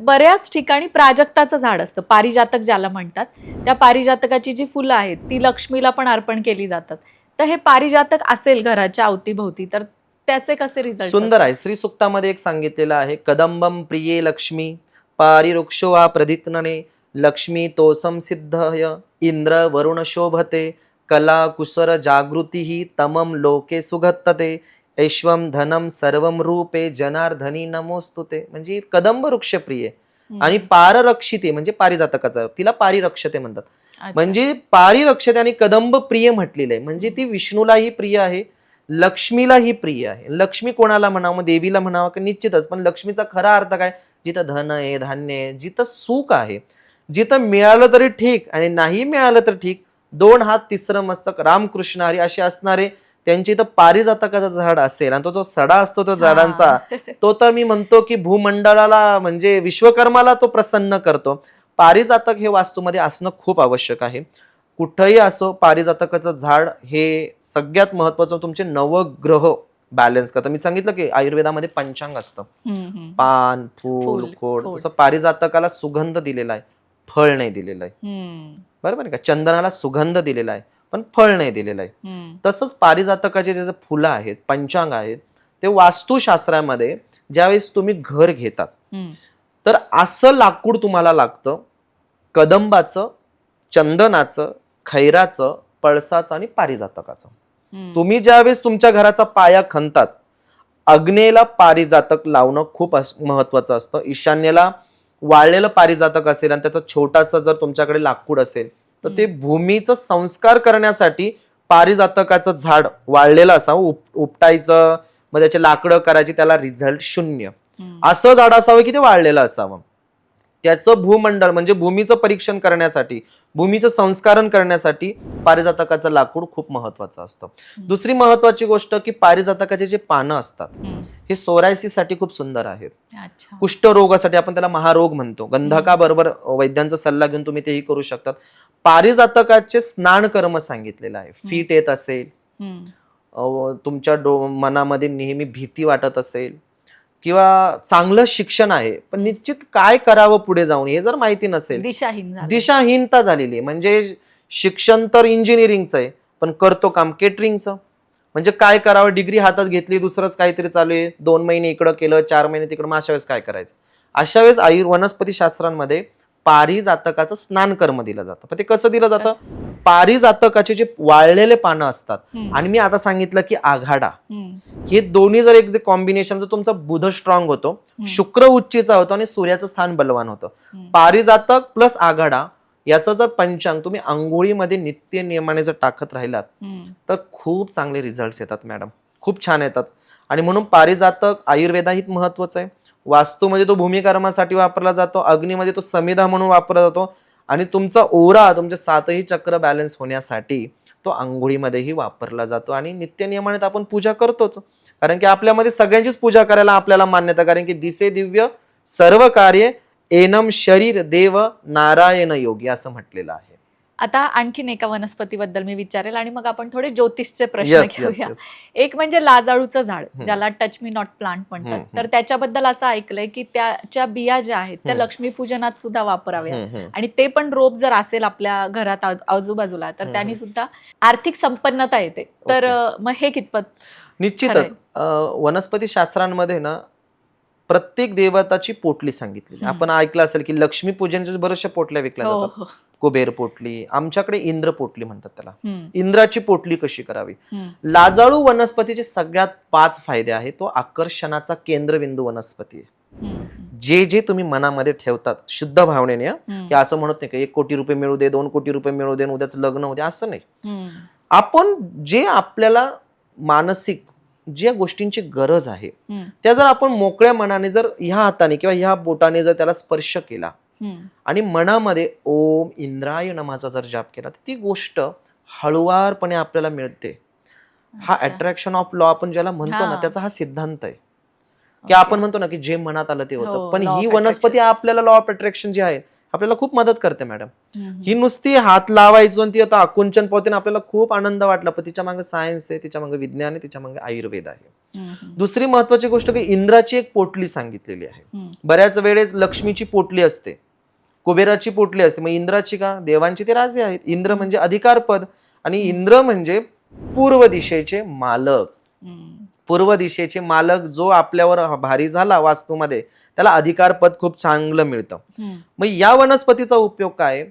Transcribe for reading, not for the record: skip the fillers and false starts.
बऱ्याच ठिकाणी प्राजक्ताचं झाड असतं, पारिजातक ज्याला म्हणतात. त्या पारिजातकाची जी फुलं आहेत ती लक्ष्मीला पण अर्पण केली जातात. तर हे पारिजातक असेल घराच्या अवतीभोवती तर त्याचे कसे रिझल्ट? सुंदर आहे. श्री सुक्तामध्ये एक सांगितलेलं आहे, कदंबम प्रिये लक्ष्मी पारिवृक्षो वा प्रधित्नने लक्ष्मी तोसम सिद्धय इंद्र वरुण शोभते कला कुसर जागृती तमम लोके सुगतते ऐश्वम धनम सर्वम रूपे जनार्दनी नमोस्तुते. म्हणजे कदंब वृक्ष प्रिय आणि पाररक्षिते म्हणजे पारिजातकाचा, तिला पारिरक्षते म्हणतात. म्हणजे पारिरक्षते आणि कदंब प्रिय म्हटलेलं आहे, म्हणजे ती विष्णूलाही प्रिय आहे, लक्ष्मीलाही प्रिय आहे. लक्ष्मी कोणाला म्हणावं, देवीला म्हणावं की निश्चितच, पण लक्ष्मीचा खरा अर्थ काय? जिथं धन आहे, धान्य आहे, जिथं सुख आहे, जिथं मिळालं तरी ठीक आणि नाही मिळालं तर ठीक, दोन हात तिसरं मस्तक रामकृष्ण हरी असे असणारे त्यांची इथं पारिजातकाचं झाड असेल आणि तो जो सडा असतो तो झाडांचा, तो तर मी म्हणतो की भूमंडळाला म्हणजे विश्वकर्माला तो प्रसन्न करतो. पारिजातक हे वास्तूमध्ये असणं खूप आवश्यक आहे. कुठंही असो, पारिजातकाचं झाड हे सगळ्यात महत्वाचं तुमचे नवग्रह बॅलन्स करतं. मी सांगितलं की आयुर्वेदामध्ये पंचांग असतं, पान, फूल, खोड, तसं पारिजातकाला सुगंध दिलेला आहे, फळ नाही दिलेलं आहे. बरोबर आहे का? चंदनाला सुगंध दिलेला आहे पण फळ नाही दिलेलं आहे. तसंच पारिजातकाचे जे फुलं आहेत, पंचांग आहेत, ते वास्तुशास्त्रामध्ये ज्यावेळेस तुम्ही घर घेतात तर असं लाकूड तुम्हाला लागतं, कदंबाचं, चंदनाचं, खैराचं, पळसाचं आणि पारिजातकाचं. तुम्ही ज्यावेळेस तुमच्या घराचा पाया खणतात, अग्नेला पारिजातक लावणं खूप महत्वाचं असतं. ईशान्येला वाळलेलं पारिजातक असेल आणि त्याचं छोटासा जर तुमच्याकडे लाकूड असेल तर ते भूमीचं संस्कार करण्यासाठी पारिजातकाचं झाड वाळलेलं असावं, उपटायचं, मग त्याचे लाकडं करायची, त्याला रिझल्ट शून्य. असं झाड असावं की ते वाळलेलं असावं. त्याचं भूमंडळ म्हणजे भूमीचं परीक्षण करण्यासाठी, भूमीचं संस्कारण करण्यासाठी पारिजातकाचं लाकूड खूप महत्वाचं असतं. दुसरी महत्वाची गोष्ट की पारिजातकाचे जे पानं असतात हे सोरायसिस साठी खूप सुंदर आहेत. कुष्ठरोगासाठी आपण त्याला महारोग म्हणतो. गंधका बरोबर वैद्यांचा सल्ला घेऊन तुम्ही तेही करू शकतात. पारिजातकाचे स्नान कर्म सांगितलेलं आहे. फीट येत असेल, तुमच्या मनामध्ये नेहमी भीती वाटत असेल, किंवा चांगलं शिक्षण आहे पण निश्चित काय करावं पुढे जाऊन हे जर माहिती नसेल, दिशाहीनता झालेली, म्हणजे शिक्षण तर इंजिनिअरिंगचं आहे पण करतो काम केटरिंगचं, म्हणजे काय करावं, डिग्री हातात घेतली, दुसरंच काहीतरी चालू आहे, 2 महिने इकडं केलं, 4 महिने तिकडं, मग अशा वेळेस काय करायचं? अशा वेळेस वनस्पती शास्त्रांमध्ये पारिजातकाचं स्नान कर्म दिलं जातं. पण ते कसं दिलं जातं? पारिजातकाचे जे वाळलेले पानं असतात आणि मी आता सांगितलं की आघाडा, हे दोन्ही जर एक कॉम्बिनेशन, तर तुमचा बुध स्ट्रॉंग होतो, शुक्र उच्चीचा होतो आणि सूर्याचं स्थान बलवान होतं. पारिजातक प्लस आघाडा याचं जर पंचांग तुम्ही अंघोळीमध्ये नित्य नियमाने जर टाकत राहिलात तर खूप चांगले रिझल्ट येतात मॅडम, खूप छान येतात. आणि म्हणून पारिजातक आयुर्वेदाहीत महत्वाचं आहे. वास्तूमध्ये तो भूमिकर्मासाठी वापरला जातो, अग्नीमध्ये तो समिधा म्हणून वापरला जातो आणि तुमचा ओरा, तुमचे 7ही चक्र बॅलन्स होण्यासाठी तो आंघोळीमध्येही वापरला जातो. आणि नित्य नियमाने आपण पूजा करतोच, कारण की आपल्यामध्ये सगळ्यांचीच पूजा करायला आपल्याला मान्यता, कारण की दिसे दिव्य सर्व कार्य एनम शरीर देव नारायण योगी असं म्हटलेलं आहे. आता आणखीन एका वनस्पतीबद्दल मी विचारेल आणि मग आपण थोडे ज्योतिषचे प्रश्न घेऊया. एक म्हणजे लाजाळूचं झाड, ज्याला टच मी नॉट प्लांट म्हणतात. तर त्याच्याबद्दल असं ऐकलंय की त्याच्या बिया ज्या आहेत त्या लक्ष्मीपूजनात सुद्धा वापराव्या आणि ते पण रोप जर असेल आपल्या घरात आजूबाजूला तर त्यांनी सुद्धा आर्थिक संपन्नता येते. तर मग हे कितपत? निश्चितच वनस्पती शास्त्रांमध्ये ना प्रत्येक देवताची पोटली सांगितली. आपण ऐकलं असेल की लक्ष्मी पूजनाच्या बऱ्याचशा पोटल्या विकल्या जातात. कुबेर पोटली, आमच्याकडे इंद्र पोटली म्हणतात त्याला. इंद्राची पोटली कशी करावी? लाजाळू वनस्पतीचे सगळ्यात 5 फायदे आहेत. तो आकर्षणाचा केंद्रबिंदू वनस्पती आहे. जे जे तुम्ही मनामध्ये ठेवतात शुद्ध भावनेने, की असं म्हणत नाही की 1 कोटी रुपये मिळू दे, 2 कोटी रुपये मिळू दे, उद्याच लग्न होते, असं नाही. आपण जे आपल्याला मानसिक ज्या गोष्टींची गरज आहे त्या जर आपण मोकळ्या मनाने जर ह्या हाताने किंवा ह्या बोटाने जर त्याला स्पर्श केला आणि मनामध्ये ओम इंद्राय नमाचा जर जाप केला तर ती गोष्ट हळुवारपणे आपल्याला मिळते. हा अट्रॅक्शन ऑफ लॉ आपण ज्याला म्हणतो ना, त्याचा हा सिद्धांत आहे की आपण म्हणतो ना की जे मनात आलं ते होतं. पण ही वनस्पती आपल्याला लॉ ऑफ अट्रॅक्शन जी आहे आपल्याला खूप मदत करते मॅडम. ही नुसती हात लावायचो आणि ती आता आकुंचन पावते, आपल्याला खूप आनंद वाटला, पण तिच्या मागे सायन्स आहे, तिच्या मागे विज्ञान आहे, तिच्या मागे आयुर्वेद आहे. दुसरी महत्वाची गोष्ट की इंद्राची एक पोटली सांगितलेली आहे. बऱ्याच वेळेस लक्ष्मीची पोटली असते, कुबेराची पोटली असते, मग इंद्राची का? देवांचे ते राजे आहेत. इंद्र म्हणजे अधिकार पद, आणि इंद्र म्हणजे पूर्व दिशेचे मालक. पूर्व दिशेचे मालक जो आपल्यावर भारी झाला वास्तूमध्ये, त्याला अधिकार पद खूप चांगलं मिळतं. मग या वनस्पतीचा उपयोग काय?